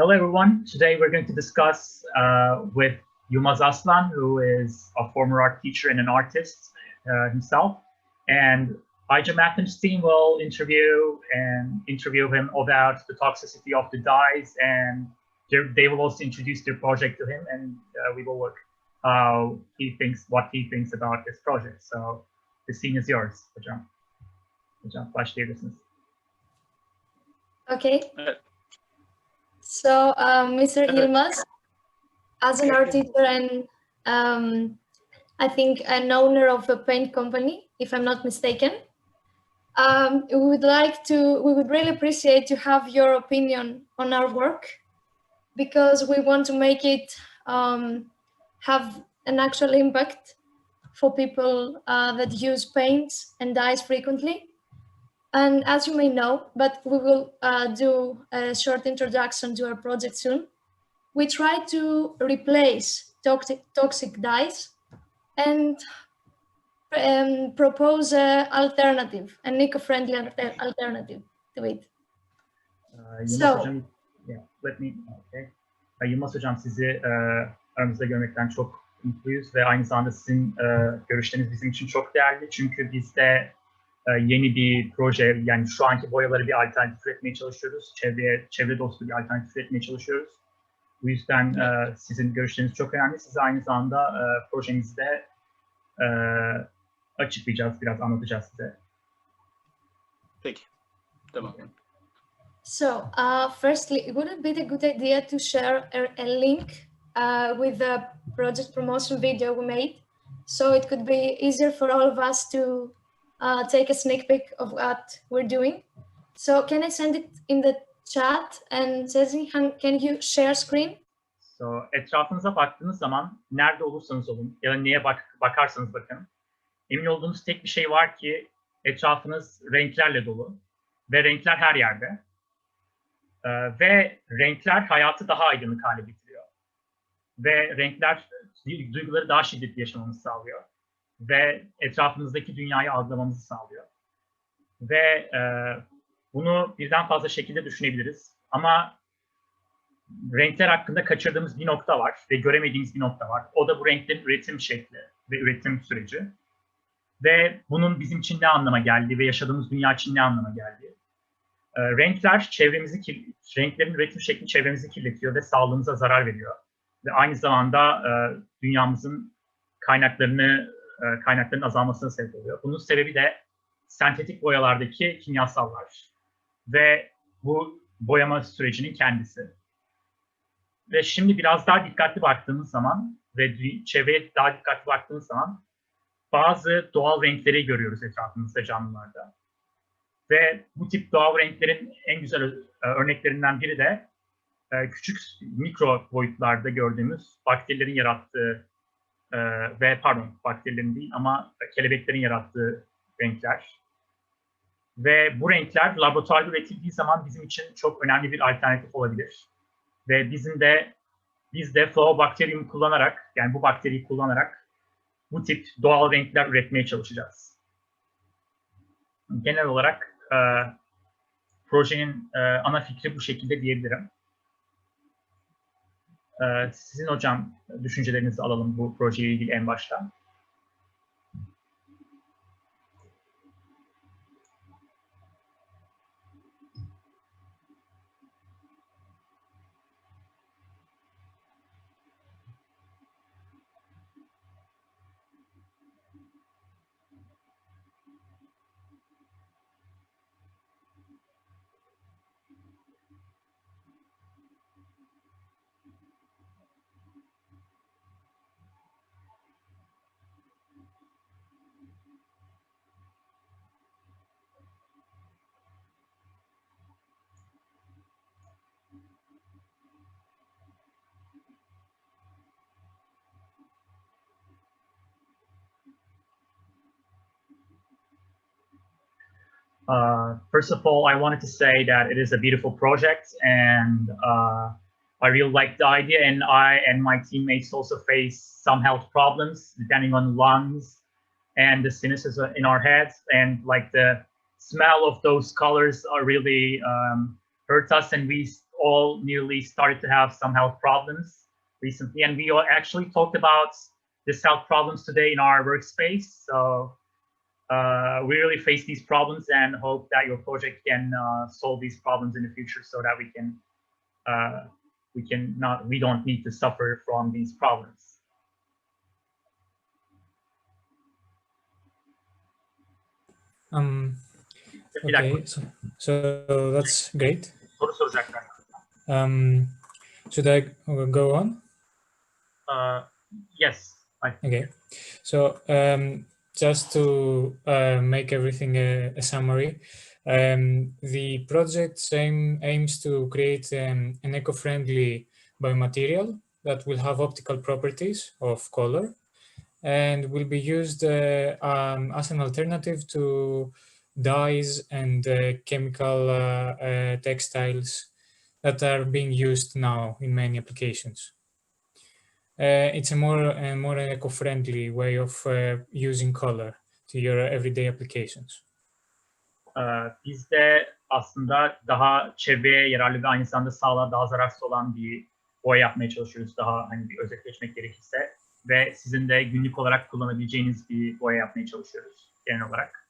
Hello, everyone. Today we're going to discuss with Yılmaz Aslan, who is a former art teacher and an artist himself. And iGEM Athens team will interview him about the toxicity of the dyes, and they will also introduce their project to him, and we will look what he thinks about this project. So the scene is yours, hocam. Hocam, başlayabilirsiniz. Okay. So, Mr. Yılmaz, as an art teacher and I think an owner of a paint company, if I'm not mistaken, we would really appreciate to have your opinion on our work, because we want to make it have an actual impact for people that use paints and dyes frequently. And as you may know, but we will do a short introduction to our project soon, we try to replace toxic dyes and propose an alternative, an eco-friendly alternative to it. Yılmaz Hocam, sizi aramızda görmekten çok mutluyuz ve aynı zamanda sizin görüşleriniz bizim için çok değerli. Çünkü biz de yeni bir proje, yani şu anki boyaları bir alternatif üretmeye çalışıyoruz. Çevre dostu bir alternatif üretmeye çalışıyoruz. Bu yüzden sizin görüşleriniz çok önemli. Size aynı zamanda projemizi de açıklayacağız, biraz anlatacağız size. Peki, tamam. So, firstly, would it be a good idea to share a link with the project promotion video we made, so it could be easier for all of us to take a sneak peek of what we're doing? So, can I send it in the chat, and Sezin, can you share screen? So, etrafınıza baktığınız zaman nerede olursanız olun ya da neye bakarsanız bakın, emin olduğunuz tek bir şey var ki etrafınız renklerle dolu ve renkler her yerde. Ve renkler hayatı daha aydınlık hale getiriyor. Ve renkler duyguları daha şiddetli yaşamamızı sağlıyor. Ve etrafımızdaki dünyayı algılamamızı sağlıyor. Ve bunu birden fazla şekilde düşünebiliriz. Ama renkler hakkında kaçırdığımız bir nokta var ve göremediğimiz bir nokta var. O da bu renklerin üretim şekli ve üretim süreci. Ve bunun bizim için ne anlama geldiği ve yaşadığımız dünya için ne anlama geldiği. Renklerin üretim şekli çevremizi kirletiyor ve sağlığımıza zarar veriyor. Ve aynı zamanda dünyamızın kaynakların azalmasına sebep oluyor. Bunun sebebi de sentetik boyalardaki kimyasallar ve bu boyama sürecinin kendisi. Ve şimdi biraz daha dikkatli baktığımız zaman ve çevreye daha dikkatli baktığımız zaman bazı doğal renkleri görüyoruz etrafımızda, canlılarda. Ve bu tip doğal renklerin en güzel örneklerinden biri de küçük mikro boyutlarda gördüğümüz bakterilerin yarattığı bakterilerin değil ama kelebeklerin yarattığı renkler. Ve bu renkler laboratuvarda üretildiği zaman bizim için çok önemli bir alternatif olabilir. Ve biz de Flowbacterium kullanarak, yani bu bakteriyi kullanarak bu tip doğal renkler üretmeye çalışacağız. Genel olarak projenin ana fikri bu şekilde diyebilirim. Sizin hocam düşüncelerinizi alalım bu projeyle ilgili en başta. First of all, I wanted to say that it is a beautiful project, and I really like the idea, and I and my teammates also face some health problems depending on lungs and the sinuses in our heads, and like the smell of those colors are really hurt us, and we all nearly started to have some health problems recently, and we actually talked about this health problems today in our workspace. So we really face these problems and hope that your project can solve these problems in the future, so that we don't need to suffer from these problems. Okay, so that's great. Soru soracaklar. Should I go on? Yes. Okay, so just to make everything a summary, the project aims to create an eco-friendly biomaterial that will have optical properties of color and will be used as an alternative to dyes and chemical textiles that are being used now in many applications. It's a more eco-friendly way of using color to your everyday applications. Biz de aslında daha çevreye yararlı ve aynı zamanda sağlığa daha zararsız olan bir boya yapmaya çalışıyoruz. Daha hani bir özetleşmek gerekirse ve sizin de günlük olarak kullanabileceğiniz bir boya yapmaya çalışıyoruz genel olarak.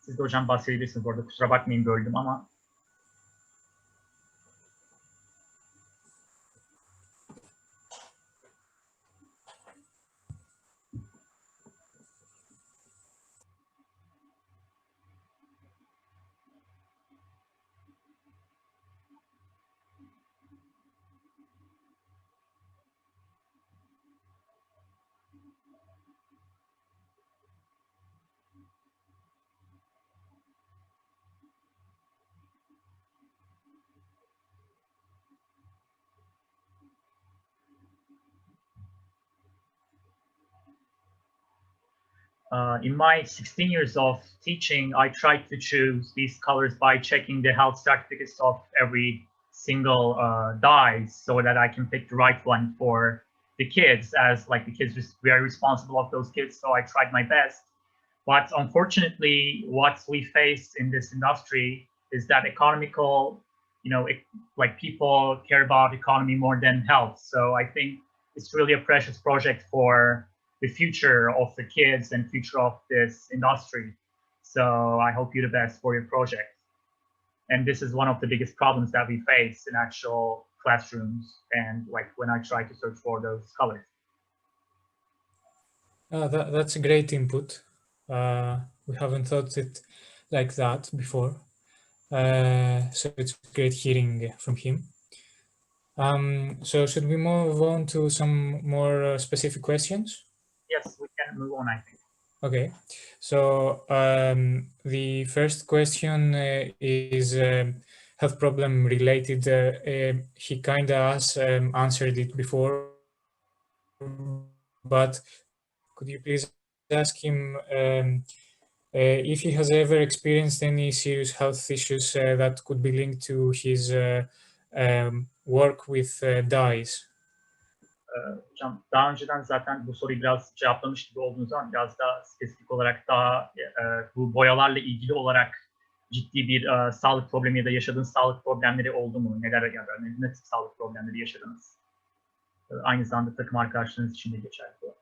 Siz de hocam bahsedebilirsiniz bu arada. Kusura bakmayın böldüm ama. In my 16 years of teaching, I tried to choose these colors by checking the health certificates of every single dye so that I can pick the right one for the kids, as like the kids are very responsible of those kids. So I tried my best. But unfortunately, what we face in this industry is that economical, like people care about economy more than health. So I think it's really a precious project for the future of the kids and future of this industry. So I hope you the best for your project. And this is one of the biggest problems that we face in actual classrooms and like when I try to search for those colors. That's a great input. We haven't thought it like that before. So it's great hearing from him. So should we move on to some more specific questions? Yes, we can move on, I think. Okay, so the first question is health problem related. He kind of answered it before, but could you please ask him if he has ever experienced any serious health issues that could be linked to his work with dyes? Hocam daha önceden zaten bu soruyu biraz cevaplamış gibi olduğunuz zaman biraz daha spesifik olarak daha bu boyalarla ilgili olarak ciddi bir sağlık problemi ya da yaşadığınız sağlık problemleri oldu mu? Neler yani ne tip sağlık problemleri yaşadınız? Aynı zamanda takım arkadaşlarınız için de geçerli bu.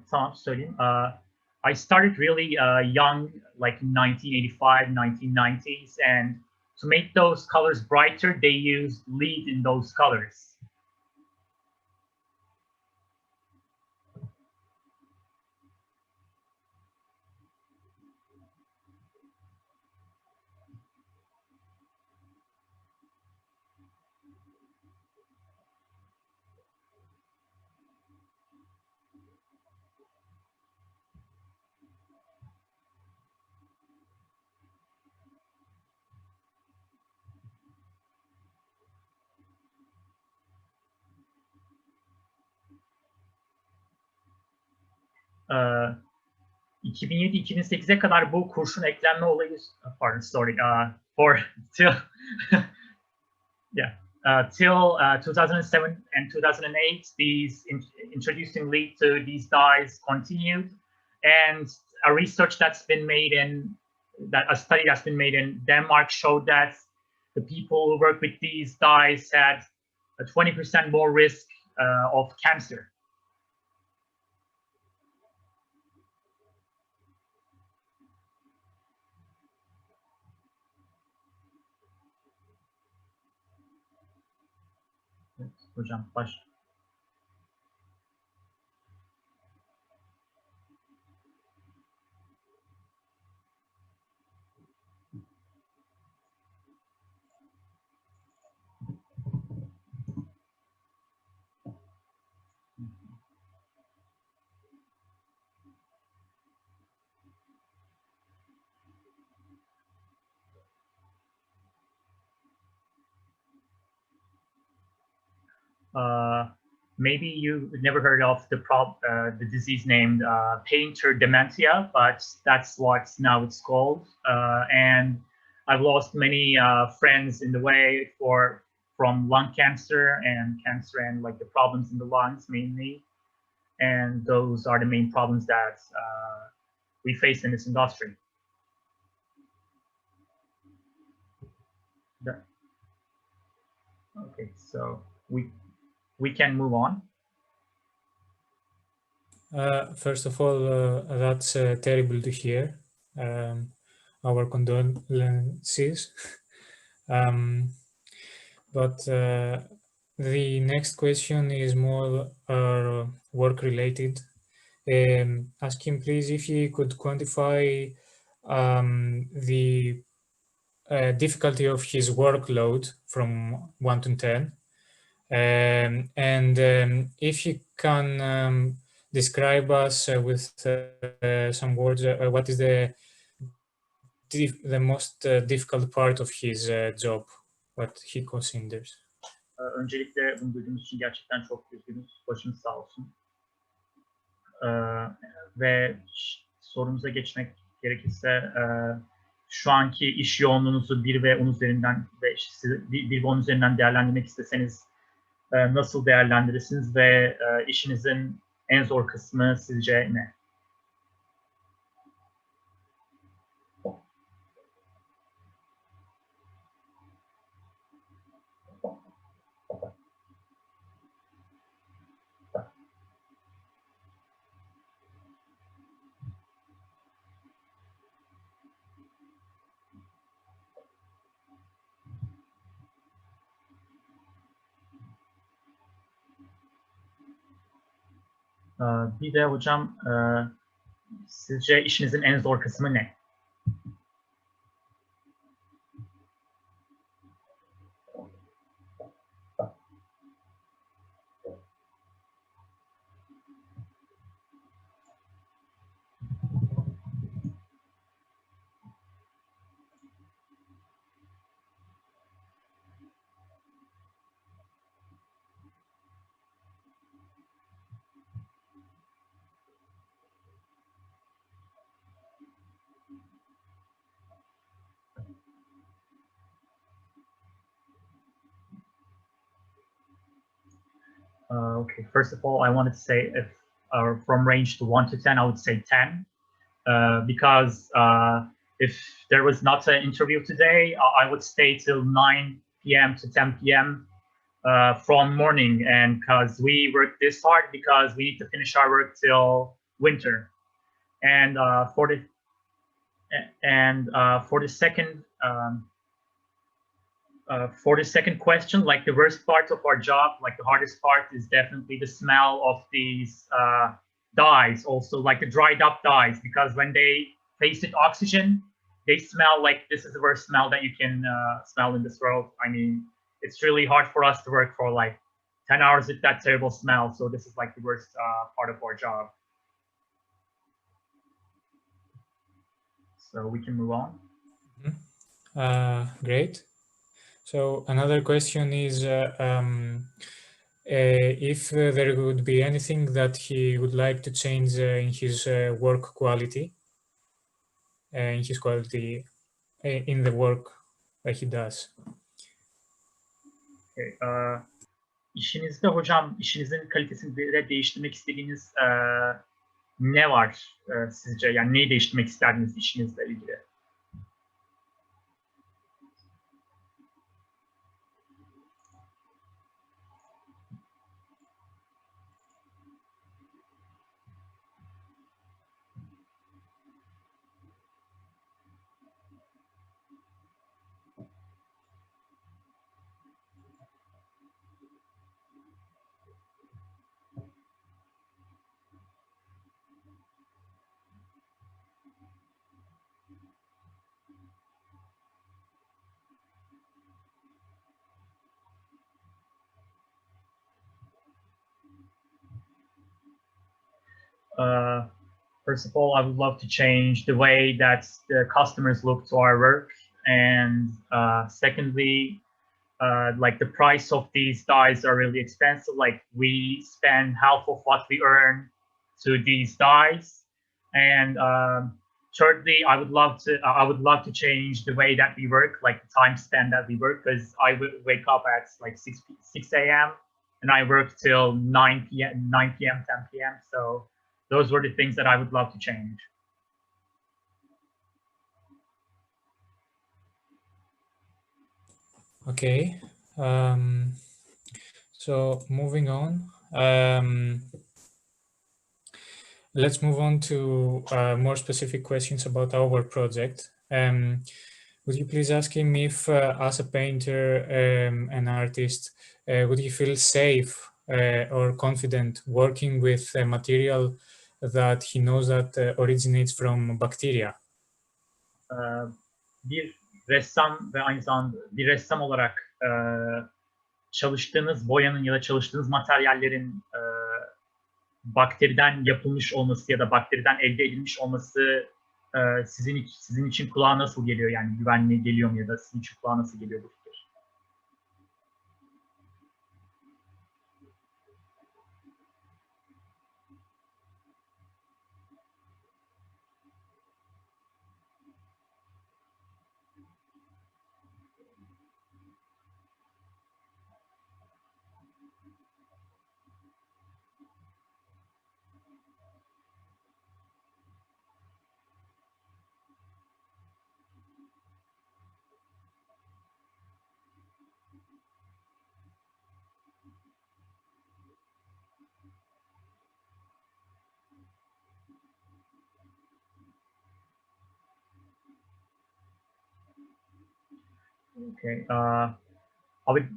Tamam söyleyeyim. I started really young, like in 1985, 1990s, and to make those colors brighter, they used lead in those colors. 2007-2008'e kadar bu kurşun eklenme olayı, pardon, sorry, till yeah, till 2007 and 2008, these introducing lead to these dyes continued, and a research that's been made in a study that's been made in Denmark showed that the people who work with these dyes had a 20% more risk of cancer. Evet, hocam baş. Maybe you've never heard of the disease named painter dementia, but that's what now it's called. And I've lost many friends in the way from lung cancer and like the problems in the lungs mainly. And those are the main problems that we face in this industry. Okay, so we can move on. First of all, that's terrible to hear. Our condolences. But the next question is more work related. Ask him please if he could quantify the difficulty of his workload from 1 to 10. And if you can describe us with some words, what is the most difficult part of his job, what he considers. Öncelikle bunu duyduğumuz için gerçekten çok üzgünüz. Başınız sağ olsun. Ve sorumuza geçmek gerekirse şu anki iş yoğunluğunuzu 1 ve 10 üzerinden ve 1 ve 10 üzerinden değerlendirmek isteseniz nasıl değerlendirirsiniz ve işinizin en zor kısmı sizce ne? Bir de hocam sizce işinizin en zor kısmı ne? Okay, first of all, I wanted to say if from range to 1 to 10, I would say 10. Because if there was not an interview today, I would stay till 9 p.m. to 10 p.m. From morning, and because we work this hard because we need to finish our work till winter. And for the second question, like the worst part of our job, like the hardest part is definitely the smell of these dyes, also like the dried up dyes, because when they face it oxygen, they smell like this is the worst smell that you can smell in this world. I mean, it's really hard for us to work for like 10 hours with that terrible smell. So this is like the worst part of our job. So we can move on. Great. So another question is, if there would be anything that he would like to change in his work quality, in his quality in the work that he does. Okay. İşinizde hocam, işinizin kalitesini de değiştirmek istediğiniz ne var sizce? Yani neyi değiştirmek isterdiniz işinizle ilgili? First of all, I would love to change the way that the customers look to our work, and secondly, like the price of these dyes are really expensive. Like we spend half of what we earn to these dyes, and thirdly, I would love to change the way that we work, like the time span that we work, because I would wake up at like 6 a.m. and I work till 9 p.m., 10 p.m. So those were the things that I would love to change. Okay. So moving on, let's move on to more specific questions about our project. Would you please ask him if, as a painter, an artist, would you feel safe or confident working with a material that he knows that originates from bacteria? Bir ressam ve aynı zamanda bir ressam olarak çalıştığınız boyanın ya da çalıştığınız materyallerin bakteriden yapılmış olması ya da bakteriden elde edilmiş olması sizin için kulağa nasıl geliyor? Yani güvenli geliyor mu ya da sizin için kulağa nasıl geliyor bu fikir? Okay. I would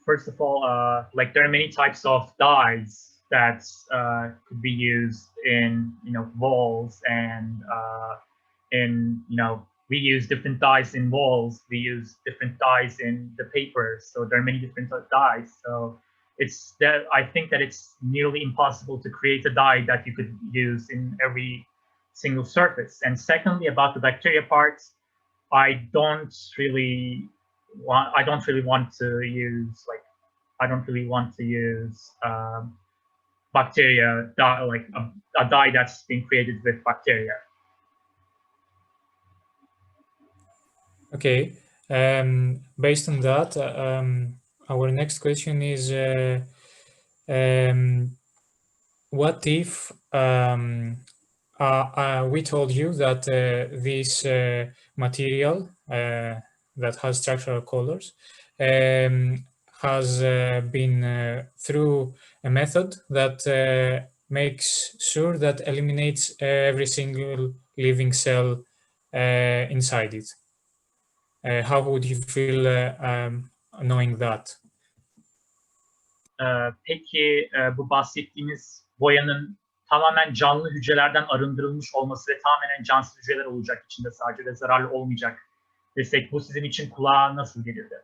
first of all, like there are many types of dyes that could be used in walls, and we use different dyes in walls. We use different dyes in the papers. So there are many different dyes. So I think that it's nearly impossible to create a dye that you could use in every single surface. And secondly, about the bacteria part, I don't really want to use bacteria dye, like a dye that's been created with bacteria. Okay. Based on that, our next question is, what if we told you that this material that has structural colors has been through a method that makes sure that eliminates every single living cell inside it? How would you feel knowing that? Peki bu bahsettiğimiz boyanın tamamen canlı hücrelerden arındırılmış olması ve tamamen cansız hücreler olacak içinde sadece ve zararlı olmayacak desek, bu sizin için kulağa nasıl gelirdi?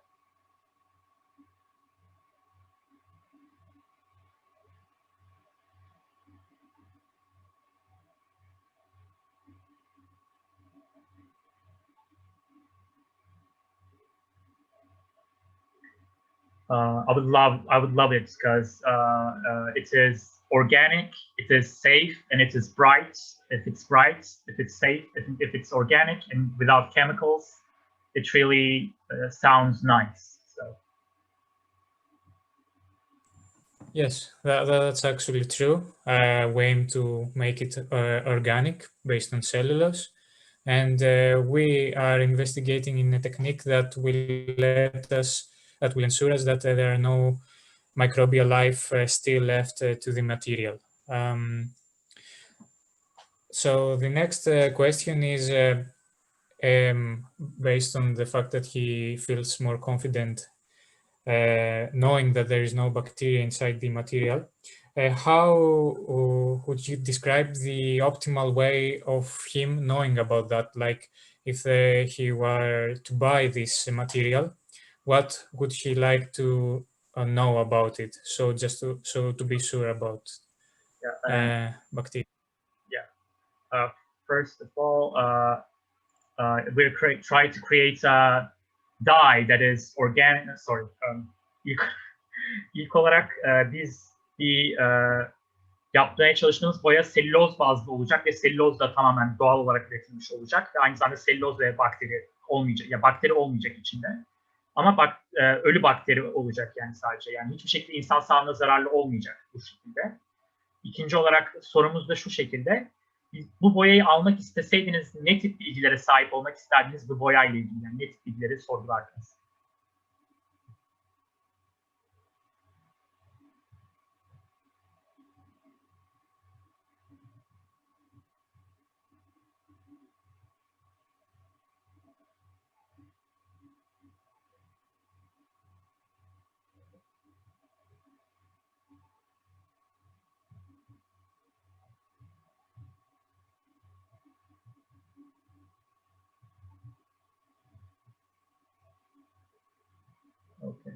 I would love it because it is organic, it is safe, and it is bright. If it's bright, if it's safe, if it's organic and without chemicals, it really sounds nice. So. Yes, that's actually true. We aim to make it organic based on cellulose. And we are investigating in a technique that will ensure us that there are no microbial life still left to the material. So the next question is based on the fact that he feels more confident knowing that there is no bacteria inside the material. How would you describe the optimal way of him knowing about that? Like if he were to buy this material, what would he like to know about it? So just to be sure about bacteria. Yeah. First of all, we're trying to create a dye that is organic. Sorry. İlk olarak biz bir yapmaya çalıştığımız boya selüloz bazlı olacak ve selüloz da tamamen doğal olarak üretilmiş olacak ve aynı zamanda selüloz ve bakteri olmayacak. Ya bakteri olmayacak içinde. Ama ölü bakteri olacak yani sadece. Yani hiçbir şekilde insan sağlığına zararlı olmayacak bu şekilde. İkinci olarak sorumuz da şu şekilde. Bu boyayı almak isteseydiniz ne tip bilgilere sahip olmak isterdiniz bu boyayla ilgili? Yani ne tip bilgileri sorgulardınız? Okay.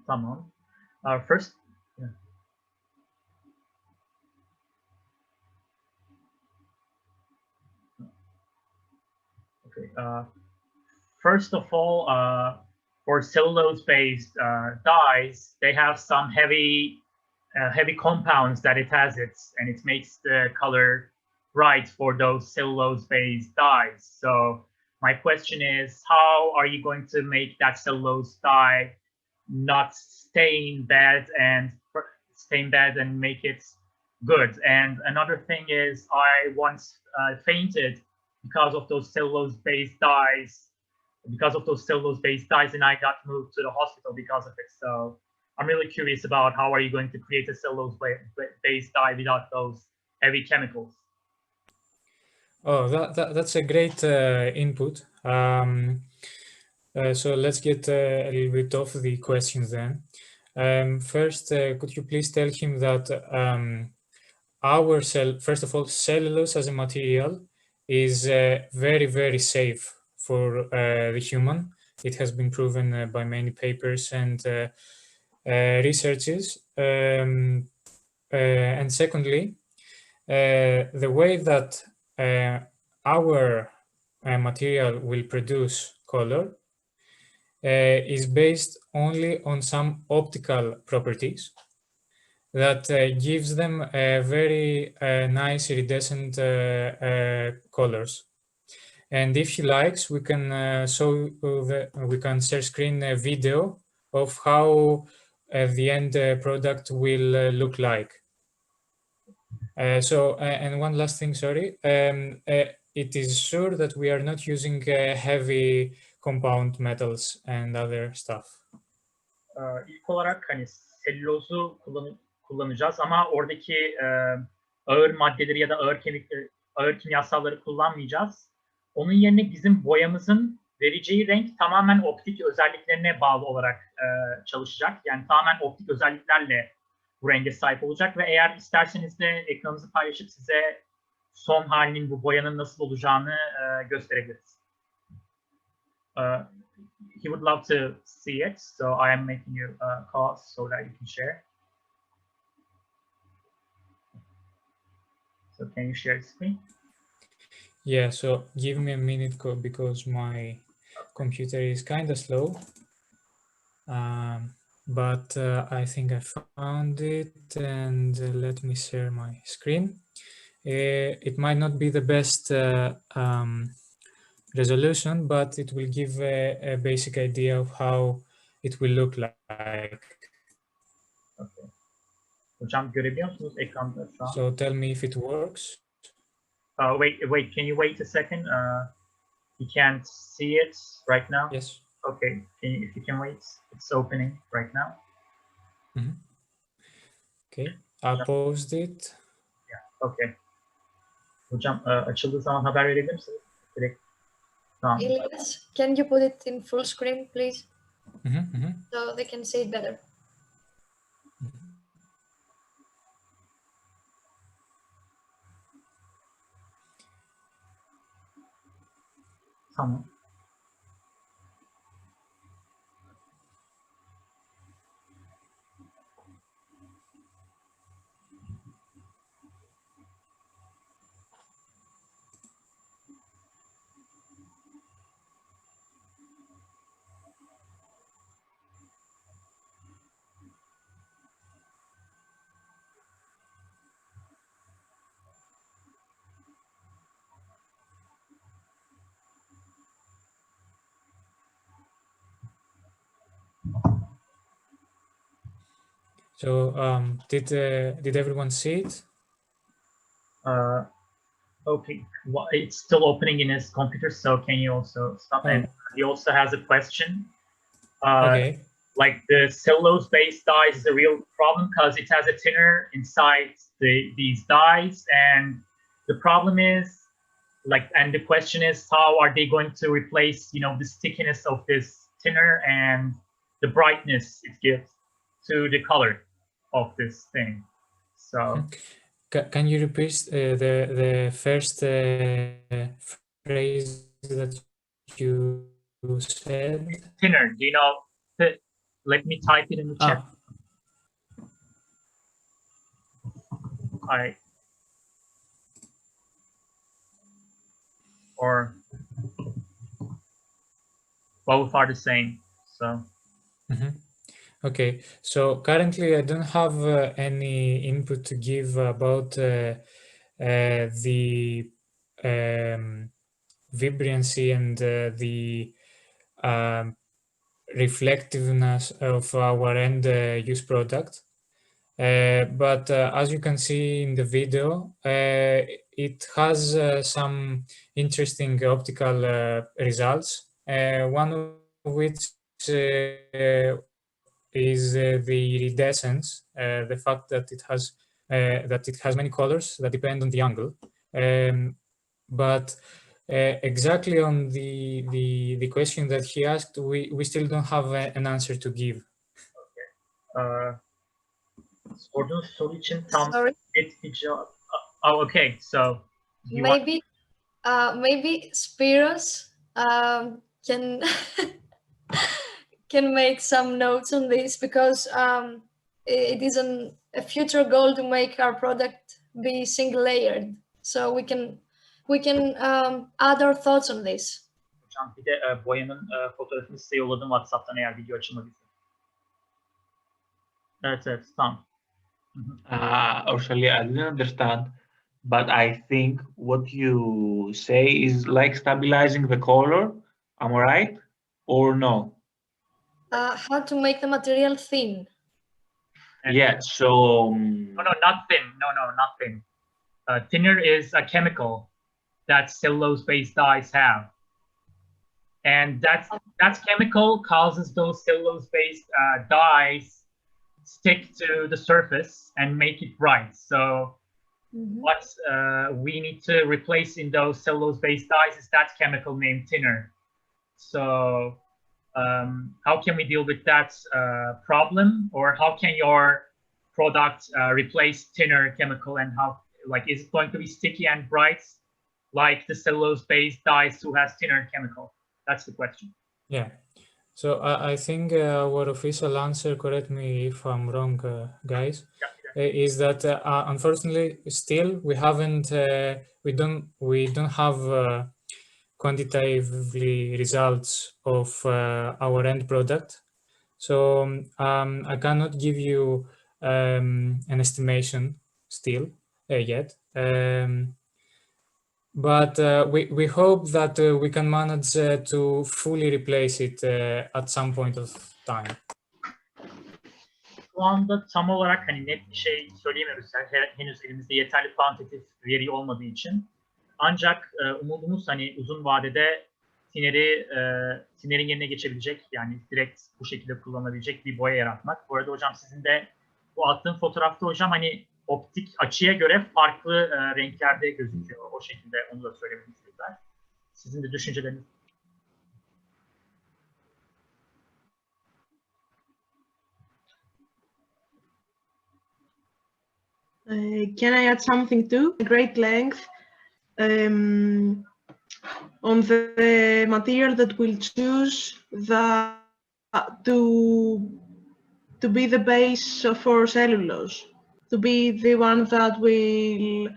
Tamam. First, yeah. Okay. First of all, for cellulose-based dyes, they have some heavy compounds that it has and it makes the color right for those cellulose-based dyes. So my question is, how are you going to make that cellulose dye not stain bad and make it good? And another thing is, I once fainted because of those cellulose-based dyes. And I got moved to the hospital because of it. So I'm really curious about how are you going to create a cellulose-based dye without those heavy chemicals? Oh, that's a great input. So let's get a little bit off the questions then. First, could you please tell him that first of all, cellulose as a material is very, very safe for the human. It has been proven by many papers and researches. And secondly, the way that our material will produce color is based only on some optical properties that gives them very nice iridescent colors. And if he likes, we can we can share screen a video of how the end product will look like. And one last thing, sorry. It is sure that we are not using heavy compound metals and other stuff. İlk olarak hani selülozu kullanacağız ama oradaki ağır maddeleri ya da ağır kimyasalları kullanmayacağız. Onun yerine bizim boyamızın vereceği renk tamamen optik özelliklerine bağlı olarak çalışacak. Yani tamamen optik özelliklerle bu renge sahip olacak ve eğer isterseniz de ekranınızı paylaşıp size son halinin bu boyanın nasıl olacağını gösterebiliriz. He would love to see it, so I am making you a call so that you can share. So can you share the screen? Yeah, so give me a minute because my computer is kind of slow. but I think I found it, and let me share my screen. It might not be the best resolution, but it will give a basic idea of how it will look like. Okay. Hocam görebiliyor musunuz ekranda şu an? So tell me if it works. Wait, can you wait a second? You can't see it right now? Yes. Okay, if you can wait, it's opening right now. Okay, I paused it. Okay. Hocam açıldığı zaman haber verebilir misiniz? Direkt. Tamam. Yılmaz, can you put it in full screen, please? So they can see it better. Tamam. So did everyone see it? Okay, well, it's still opening in his computer, so can you also stop? Oh. And he also has a question. Okay. Like the cellulose-based dyes is a real problem because it has a thinner inside these dyes, and the problem is, and the question is, how are they going to replace, the stickiness of this thinner and the brightness it gives to the color of this thing? So. Can you repeat the first phrase that you said? Thinner, do you know? Let me type it in the chat. All right. Or both are the same. So. Okay, so currently I don't have any input to give about the vibrancy and the reflectiveness of our end use product. But as you can see in the video, it has some interesting optical results, one of which is the iridescence, the fact that it has many colors that depend on the angle. But exactly on the question that he asked, we still don't have an answer to give. Okay. Sorduğunuz soru için tam Sorry. net bir cevap. Oh, okay. So maybe Spiros can can make some notes on this, because it is a future goal to make our product be single layered. So we can add our thoughts on this. Hocam bir de boyanın fotoğrafını size yolladım WhatsApp'tan eğer video açılmadıysa. Evet, tamam. Actually, I didn't understand, but I think what you say is like stabilizing the color. Am I right or no? How to make the material thin? Yeah. So. No, not thin. No, not thin. Thinner is a chemical that cellulose-based dyes have, and that chemical causes those cellulose-based dyes stick to the surface and make it bright. So what we need to replace in those cellulose-based dyes is that chemical named thinner. So how can we deal with that problem, or how can your product replace thinner chemical, and how, is it going to be sticky and bright like the cellulose-based dyes who has thinner chemical? That's the question. Yeah. So I think our official answer, correct me if I'm wrong, guys, is that unfortunately still we haven't we don't have quantitatively results of our end product. So I cannot give you an estimation still yet. But we hope that we can manage to fully replace it at some point of time. Şu anda tam olarak hani net bir şey söyleyemiyoruz. Henüz elimizde yeterli kuantitatif veri olmadığı için. Ancak umudumuz hani uzun vadede tinerin yerine geçebilecek, yani direkt bu şekilde kullanılabilecek bir boya yaratmak. Bu arada hocam sizin de bu attığım fotoğrafta hocam hani optik açıya göre farklı renklerde gözüküyor. O şekilde onu da söylemek istedim. Sizin de düşünceleriniz. Can I add something too? Great length on the material that we'll choose to be the base for cellulose, to be the one that will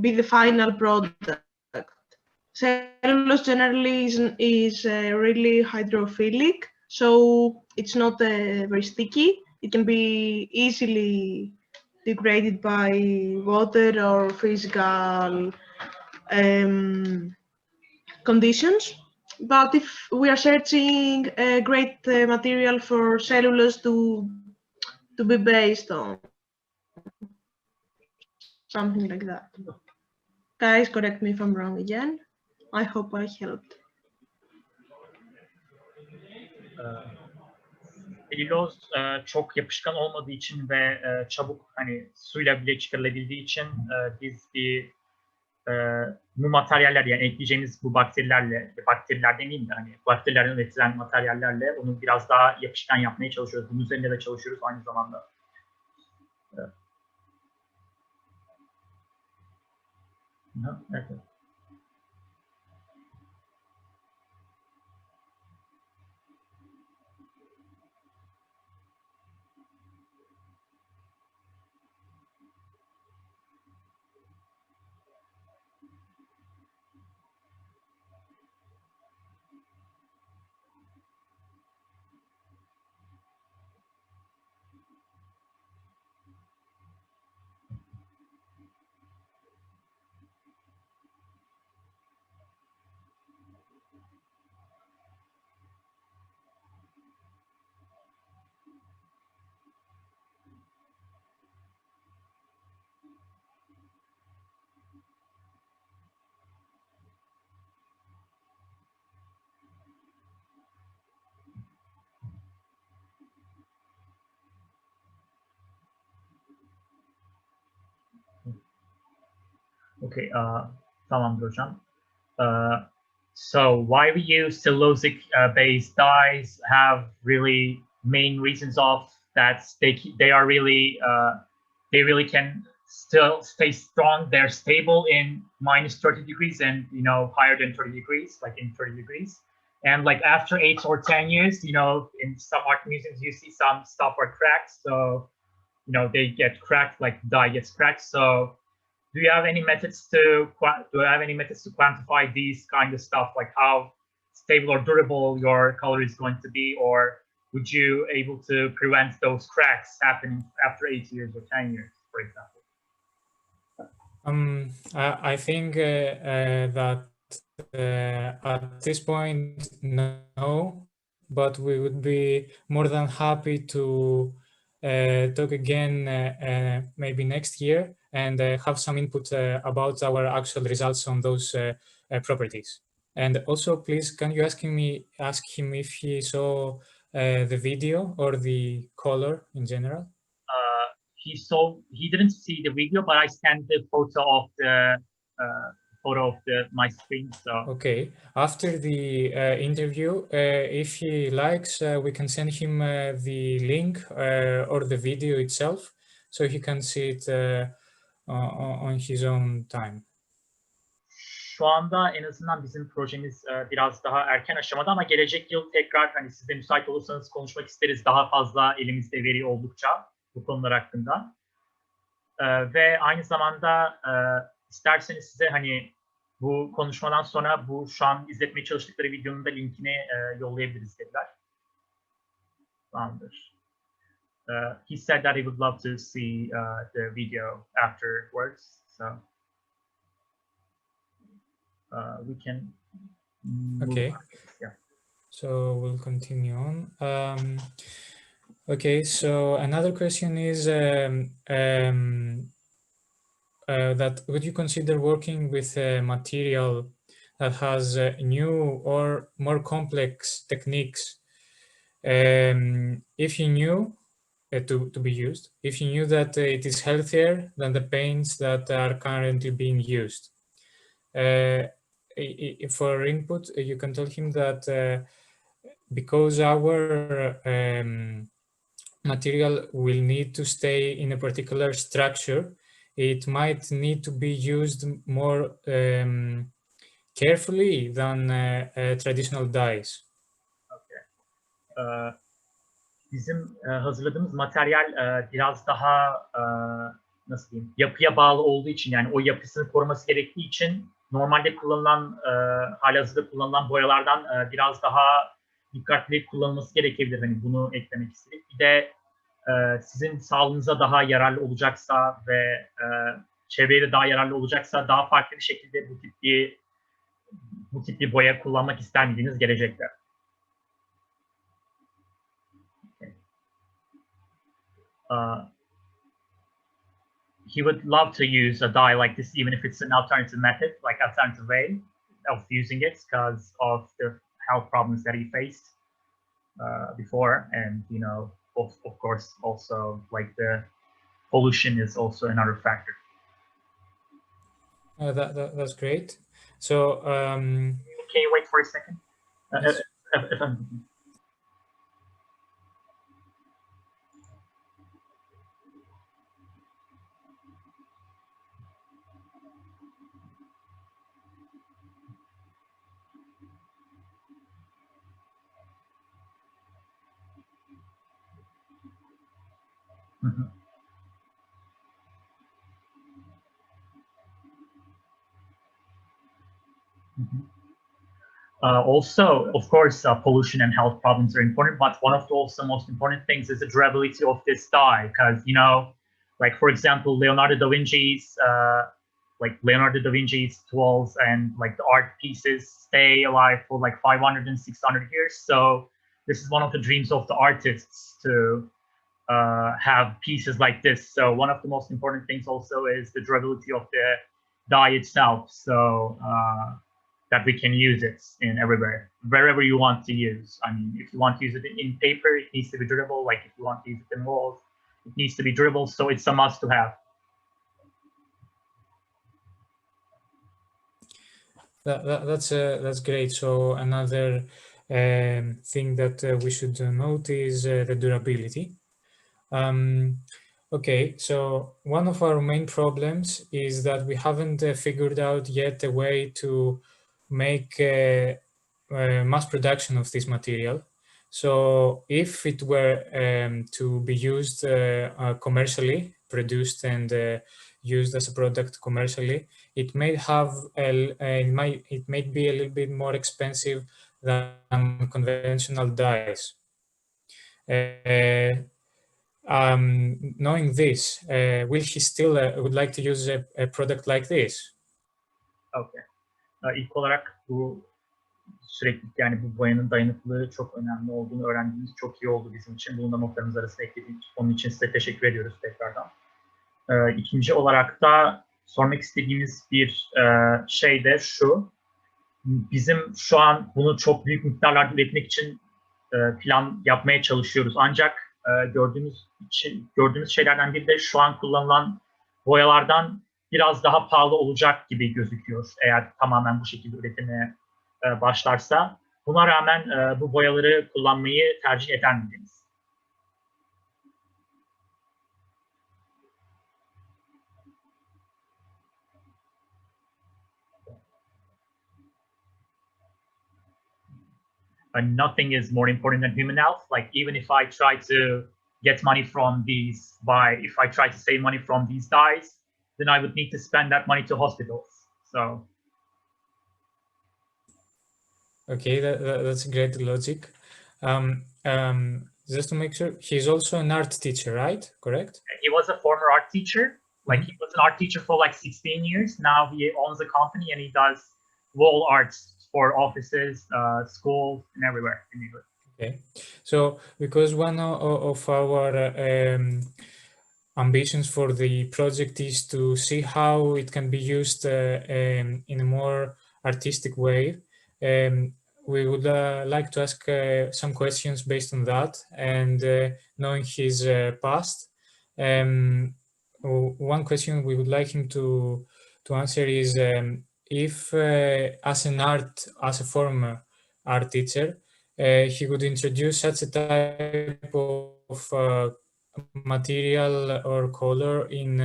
be the final product. Cellulose generally is really hydrophilic, so it's not very sticky. It can be easily degraded by water or physical conditions. But if we are searching a great material for cellulose to be based on, something like that. Guys, correct me if I'm wrong again. I hope I helped. Selüloz çok yapışkan olmadığı için ve çabuk hani suyla bile çıkarılabildiği için biz bu materyaller, yani ekleyeceğimiz bu bakteriler demeyeyim de hani bakterilerden üretilen materyallerle onu biraz daha yapışkan yapmaya çalışıyoruz. Bunun üzerinde de çalışıyoruz aynı zamanda. Evet. Okay, tamamdır hocam. So why we use cellulosic based dyes have really main reasons of that they really can still stay strong. They're stable in -30 degrees and higher than 30 degrees, like in 30 degrees. And like after 8 or 10 years, in some art museums you see some stuff are cracked, so they get cracked, like dye gets cracked. So do you have any methods to quantify these kind of stuff, like how stable or durable your color is going to be, or would you able to prevent those cracks happening after 8 years or 10 years, for example? I think that at this point, no, but we would be more than happy to talk again maybe next year and have some input about our actual results on those properties. And also, please, can you ask him if he saw the video or the color in general? He didn't see the video, but I sent the photo of my screen. So okay, after the interview, if he likes, we can send him the link or the video itself, so he can see it on his own time. Şu anda en azından bizim projemiz biraz daha erken aşamada, ama gelecek yıl tekrar hani siz de müsait olursanız konuşmak isteriz, daha fazla elimizde veri oldukça bu konular hakkında. Ve aynı zamanda isterseniz size hani bu konuşmadan sonra bu şu an izletmeye çalıştıkları videonun da linkini yollayabiliriz dediler. founder. He said that he would love to see the video afterwards, so we can move Okay. on. Yeah. So we'll continue on. Okay, so another question is that would you consider working with a material that has new or more complex techniques if you knew to be used, if you knew that it is healthier than the paints that are currently being used? For input, you can tell him that because our material will need to stay in a particular structure, it might need to be used more carefully than traditional dyes. Okay. Bizim hazırladığımız materyal biraz daha nasıl diyeyim, yapıya bağlı olduğu için, yani o yapısını koruması gerektiği için normalde kullanılan, halihazırda kullanılan boyalardan biraz daha dikkatli kullanılması gerekebilir. Hani bunu eklemek istedik. Bir de sizin sağlığınıza daha yararlı olacaksa ve çevreye de daha yararlı olacaksa daha farklı bir şekilde bu tip bir boya kullanmak ister miydiniz gelecekte? He would love to use a dye like this, even if it's an alternative method, like alternative way of using it, because of the health problems that he faced before, and of course, also like the pollution is also another factor. That's great. So can you wait for a second? Yes. Also, of course, pollution and health problems are important, but one of the also most important things is the durability of this dye, because like for example, Leonardo da Vinci's tools and like the art pieces stay alive for like 500 and 600 years. So this is one of the dreams of the artists to have pieces like this. So one of the most important things also is the durability of the dye itself. So that we can use it in everywhere, wherever you want to use. I mean, if you want to use it in paper, it needs to be durable. Like if you want to use it in walls, it needs to be durable. So it's a must to have. That's great. So another thing that we should note is the durability. Okay, so one of our main problems is that we haven't figured out yet a way to make mass production of this material. So if it were to be used commercially, produced and used as a product commercially, it may be a little bit more expensive than conventional dyes. Knowing this, will he still would like to use a product like this? Okay. İlk olarak bu sürekli, yani bu boyanın dayanıklılığı çok önemli olduğunu öğrendiğimiz çok iyi oldu bizim için. Bunu da notlarımız arasında ekledik. Onun için size teşekkür ediyoruz tekrardan. İkinci olarak da sormak istediğimiz bir şey de şu. Bizim şu an bunu çok büyük miktarlarda üretmek için plan yapmaya çalışıyoruz. Ancak gördüğümüz şeylerden biri de şu an kullanılan boyalardan biraz daha pahalı olacak gibi gözüküyor. Eğer tamamen bu şekilde üretime başlarsa. Buna rağmen bu boyaları kullanmayı tercih eder miydiniz? Nothing is more important than human health. Like even if I try to get money from if I try to save money from these dyes, then I would need to spend that money to hospitals. So. Okay, that's great logic. just to make sure, he's also an art teacher, right? Correct? He was a former art teacher. Like he was an art teacher for like 16 years. Now he owns a company and he does wall arts for offices, schools, and everywhere in England. Okay, so because one of our ambitions for the project is to see how it can be used in a more artistic way, we would like to ask some questions based on that, and knowing his past. One question we would like him to answer is if as a former art teacher, he would introduce such a type of material or color in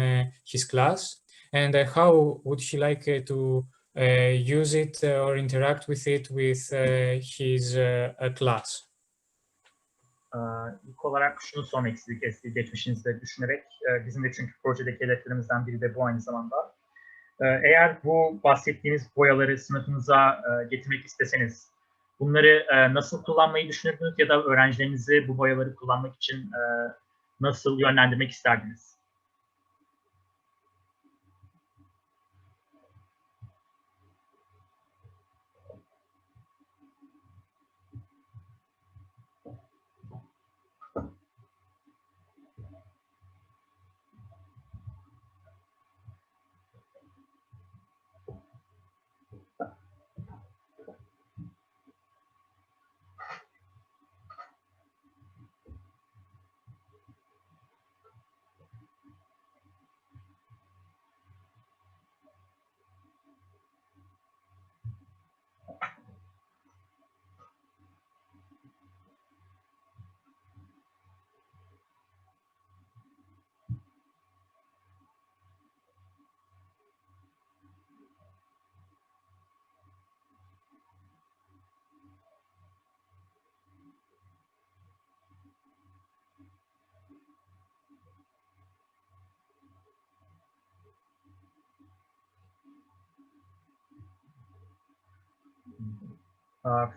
his class, and how would he like to use it or interact with it with his class? İlk olarak şunu sormak istedik eski geçmişinizde düşünerek. Bizim de çünkü projedeki hedeflerimizden biri de bu aynı zamanda. Eğer bu bahsettiğiniz boyaları sınıfınıza getirmek isteseniz, bunları nasıl kullanmayı düşünürdünüz ya da öğrencilerinizi bu boyaları kullanmak için nasıl yönlendirmek isterdiniz?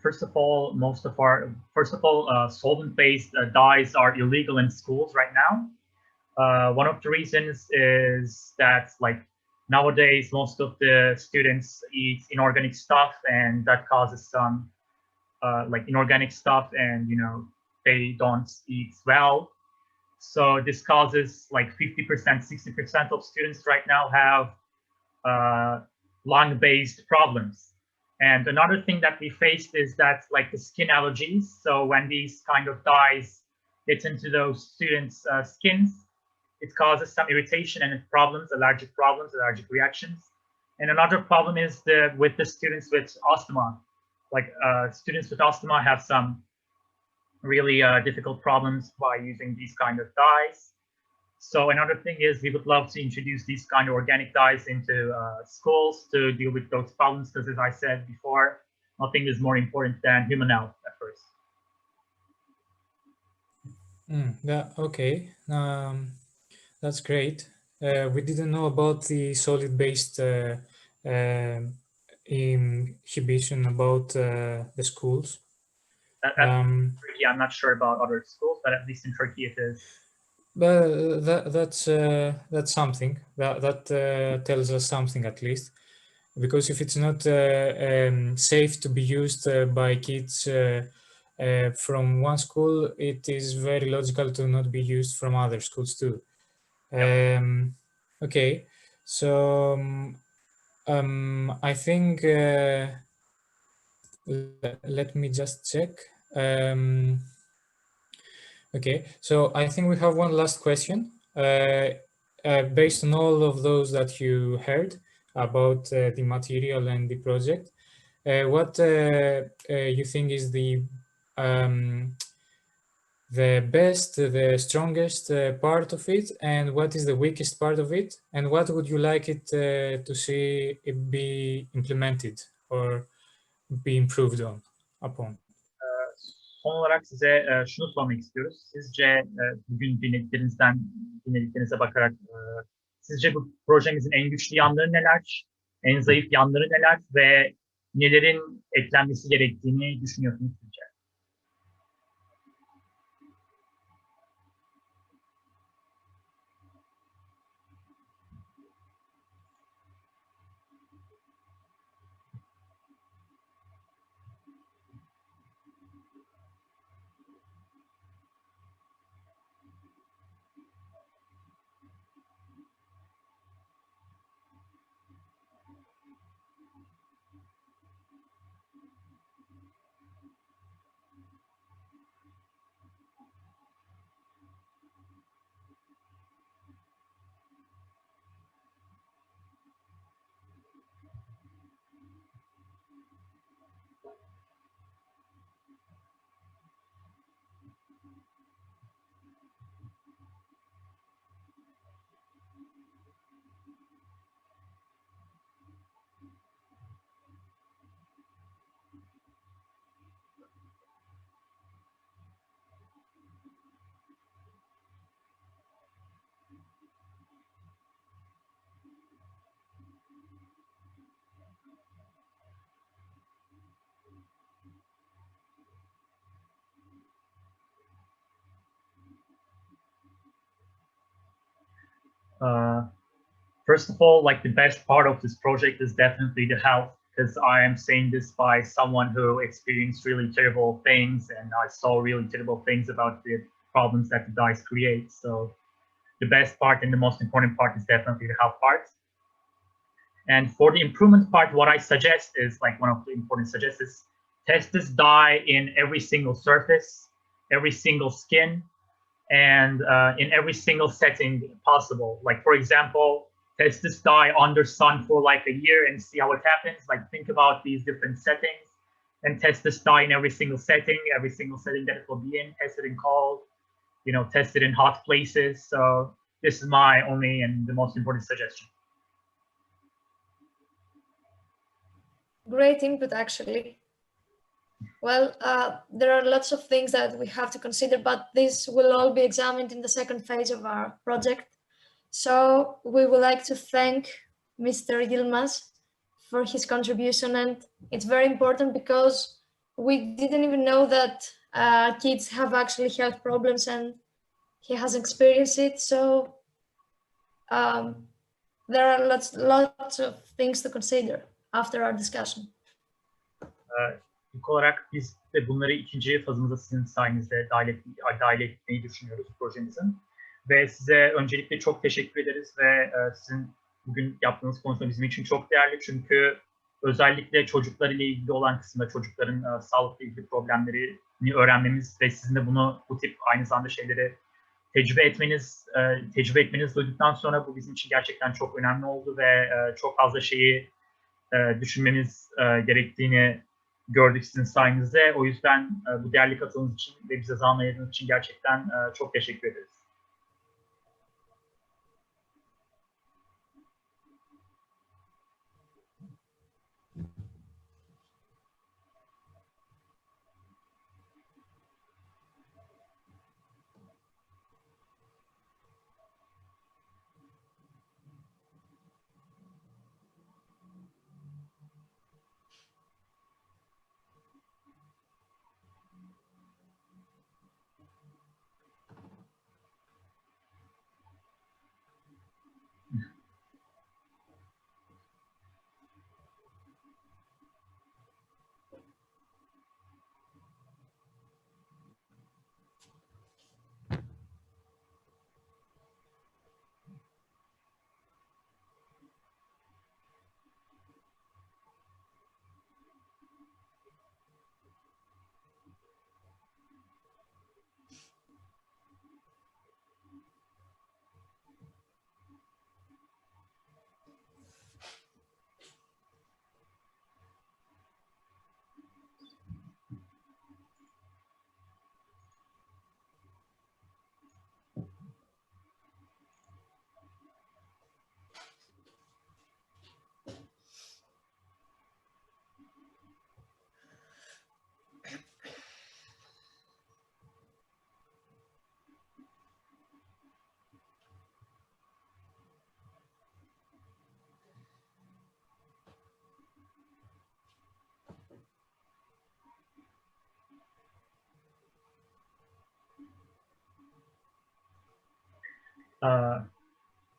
First of all, solvent-based dyes are illegal in schools right now. One of the reasons is that, like, nowadays most of the students eat inorganic stuff, and that causes some like inorganic stuff, and they don't eat well. So this causes like 50%, 60% of students right now have lung-based problems. And another thing that we faced is that, like, the skin allergies. So when these kind of dyes get into those students' skins, it causes some irritation and problems, allergic reactions. And another problem is with the students with asthma. Like students with asthma have some really difficult problems by using these kind of dyes. So another thing is we would love to introduce these kind of organic dyes into schools to deal with those problems, because as I said before, nothing is more important than human health at first. Okay, that's great. We didn't know about the solid-based inhibition about the schools. Turkey, I'm not sure about other schools, but at least in Turkey it is. But that's something that tells us something, at least, because if it's not safe to be used by kids from one school, it is very logical to not be used from other schools too. Okay, so I think let me just check. Okay, so I think we have one last question. Based on all of those that you heard about the material and the project, what you think is the best, the strongest part of it, and what is the weakest part of it, and what would you like it to see it be implemented or be improved upon? Son olarak size şunu sormak istiyoruz. Sizce bugün dinlediklerinize bakarak sizce bu projemizin en güçlü yanları neler, en zayıf yanları neler ve nelerin eklenmesi gerektiğini düşünüyorsunuz sizce? First of all, like the best part of this project is definitely the health, because I am saying this by someone who experienced really terrible things, and I saw really terrible things about the problems that the dice create. So the best part and the most important part is definitely the health part. And for the improvement part, what I suggest is, like, one of the important suggestions is test this die in every single surface, every single skin, and in every single setting possible. Like, for example, test this die under sun for like a year and see how it happens. Like, think about these different settings and test this die in every single setting that it will be in. Test it in cold, you know, test it in hot places. So this is my only and the most important suggestion. Great input, actually. Well, there are lots of things that we have to consider, but this will all be examined in the second phase of our project. So we would like to thank Mr. Yılmaz for his contribution, and it's very important because we didn't even know that kids have actually health problems, and he has experienced it. So there are lots of things to consider after our discussion. İlk olarak biz de bunları ikinci fazımıza sizin sayenizde dahil etmeyi düşünüyoruz projemizin. Ve size öncelikle çok teşekkür ederiz ve sizin bugün yaptığınız konuşma bizim için çok değerli. Çünkü özellikle çocuklar ile ilgili olan kısımda çocukların sağlıkla ilgili problemlerini öğrenmemiz ve sizin de bu tip aynı zamanda şeyleri tecrübe etmeniz duyduktan sonra bu bizim için gerçekten çok önemli oldu ve çok fazla şeyi düşünmemiz gerektiğini gördük sizin sayenizde. O yüzden bu değerli katılımınız için ve bize zaman ayırdığınız için gerçekten çok teşekkür ederiz.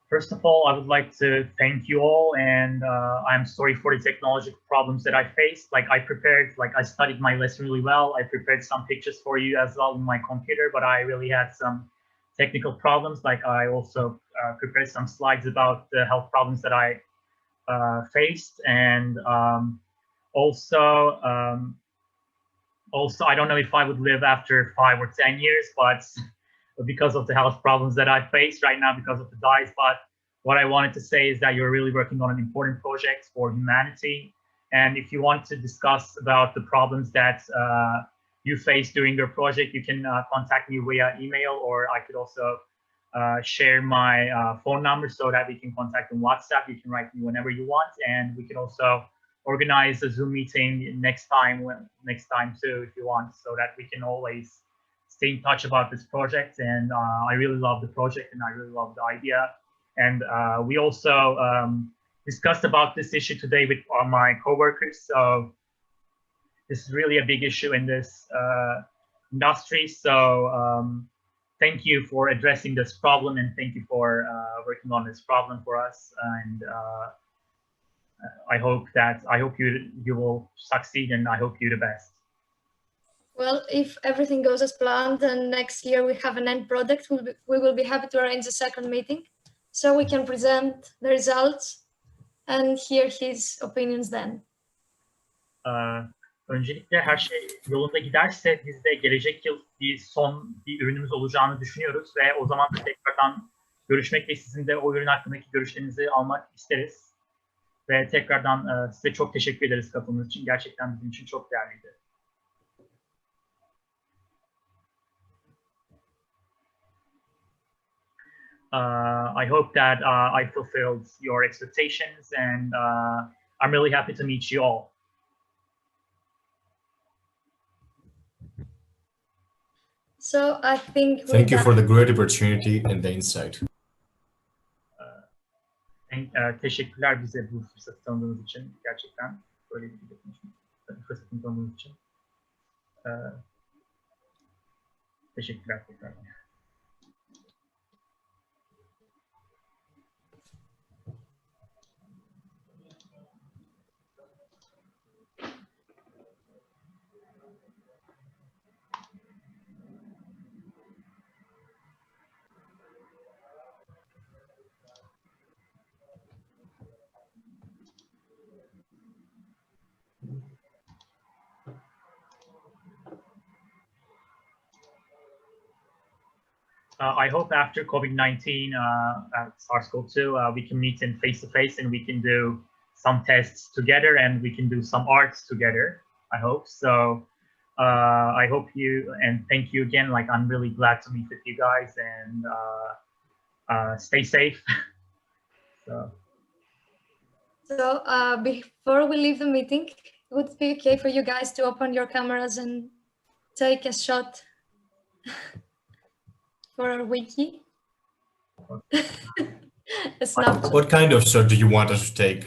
First of all, I would like to thank you all, and I'm sorry for the technological problems that I faced. Like, I studied my lesson really well. I prepared some pictures for you as well on my computer, but I really had some technical problems. Like, I also prepared some slides about the health problems that I faced, and also, I don't know if I would live after 5 or 10 years, but because of the health problems that I face right now because of the dice. But what I wanted to say is that you're really working on an important project for humanity. And if you want to discuss about the problems that you face during your project, you can contact me via email, or I could also share my phone number so that we can contact on WhatsApp. You can write me whenever you want, and we can also organize a Zoom meeting next time too, if you want, so that we can always stay in touch about this project. And I really love the project, and I really love the idea. And we also discussed about this issue today with my coworkers. So this is really a big issue in this industry. So thank you for addressing this problem, and thank you for working on this problem for us. And I hope you will succeed, and I hope you the best. Well, if everything goes as planned and next year we have an end product, we will be happy to arrange a second meeting so we can present the results and hear his opinions then. Öncelikle her şey yolunda giderse biz de gelecek yıl bir ürünümüz olacağını düşünüyoruz ve o zaman da tekrardan görüşmek ve sizin de o ürün hakkındaki görüşlerinizi almak isteriz. Ve tekrardan size çok teşekkür ederiz katılımınız için. Gerçekten bizim için çok değerliydi. I hope that I fulfilled your expectations, and I'm really happy to meet you all. So I think Thank you for the great opportunity and the insight. Teşekkürler bize bu fırsatı tanıdığınız için. Gerçekten böyle bir fırsatı tanıdığınız için. Teşekkürler tekrar. I hope after COVID-19, SARS-CoV-2, we can meet in face-to-face and we can do some tests together and we can do some arts together, I hope. So I hope you, and thank you again. Like, I'm really glad to meet with you guys, and stay safe. So before we leave the meeting, would it be okay for you guys to open your cameras and take a shot for our wiki? A snapshot. What kind of shot do you want us to take?